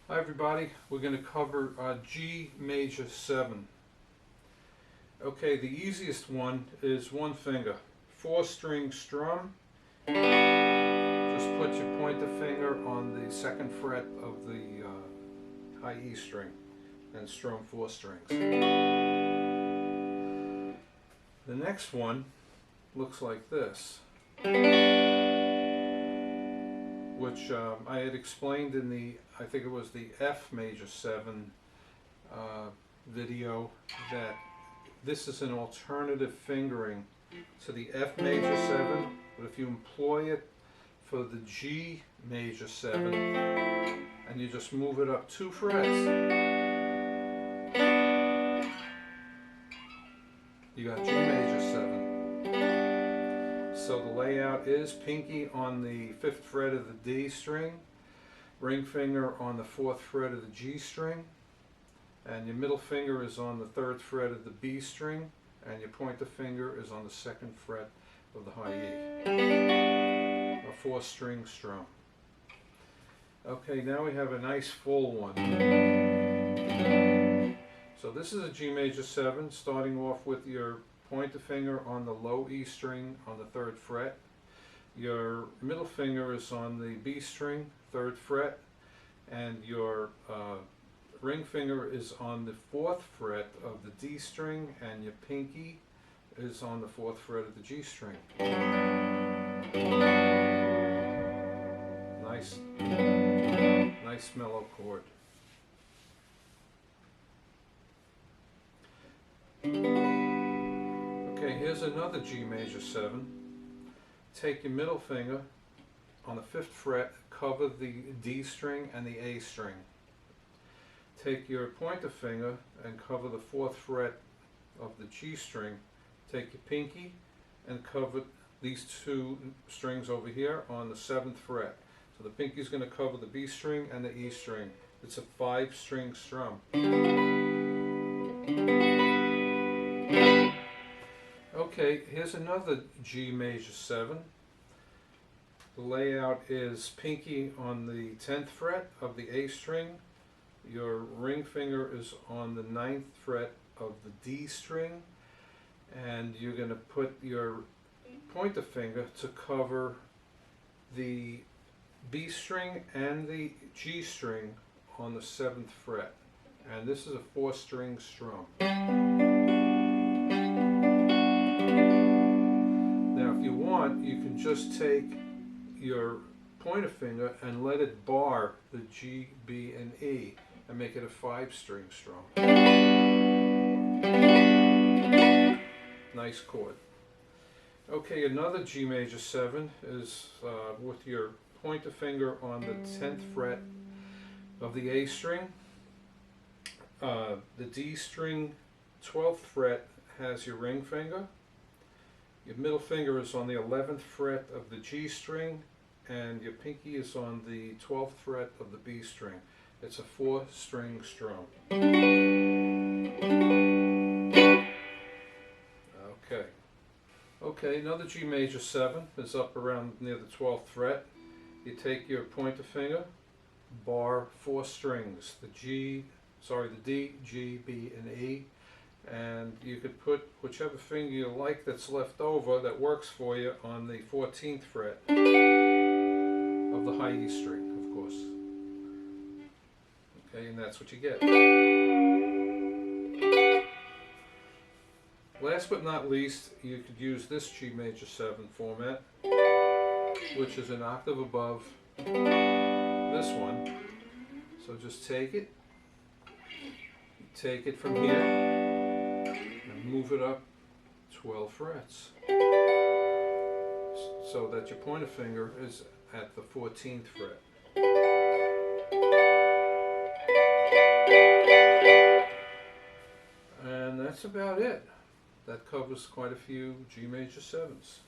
Hi everybody, we're going to cover G major 7. Okay, the easiest one is one finger, 4-string strum. Just put your pointer finger on the second fret of the high E string and strum 4 strings. The next one looks like this, which I had explained in the, I think it was the F major 7 video, that this is an alternative fingering to the F major 7, but if you employ it for the G major 7 and you just move it up 2 frets, you got G major 7. So the layout is pinky on the 5th fret of the D string, ring finger on the 4th fret of the G string, and your middle finger is on the 3rd fret of the B string, and your pointer finger is on the 2nd fret of the high E. A 4-string strum. Okay, now we have a nice full one. So this is a G major 7, starting off with your pointer finger on the low E string on the 3rd fret. Your middle finger is on the B string, 3rd fret, and your ring finger is on the 4th fret of the D string, and your pinky is on the 4th fret of the G string. Nice mellow chord. Okay, here's another G major 7. Take your middle finger on the 5th fret, cover the D string and the A string. Take your pointer finger and cover the 4th fret of the G string. Take your pinky and cover these 2 strings over here on the 7th fret. So the pinky is going to cover the B string and the E string. It's a 5-string strum. Okay, here's another G major 7. The layout is pinky on the 10th fret of the A string. Your ring finger is on the 9th fret of the D string, and you're going to put your pointer finger to cover the B string and the G string on the 7th fret. And this is a 4-string strum. Now if you want, you can just take your pointer finger and let it bar the G, B, and E and make it a 5-string strum. Nice chord. Okay, another G major 7 is with your pointer finger on the 10th fret of the A string. The D string 12th fret has your ring finger. Your middle finger is on the 11th fret of the G string, and your pinky is on the 12th fret of the B string. It's a 4-string strum. Okay, another G major 7 is up around near the 12th fret. You take your pointer finger, bar 4 strings, the D, G, B, and E, and you could put whichever finger you like that's left over that works for you on the 14th fret of the high E string, of course. Okay, and that's what you get. Last but not least, you could use this G major 7 format, which is an octave above this one. So just take it from here and move it up 12 frets so that your pointer finger is at the 14th fret. And that's about it. That covers quite a few G major 7s.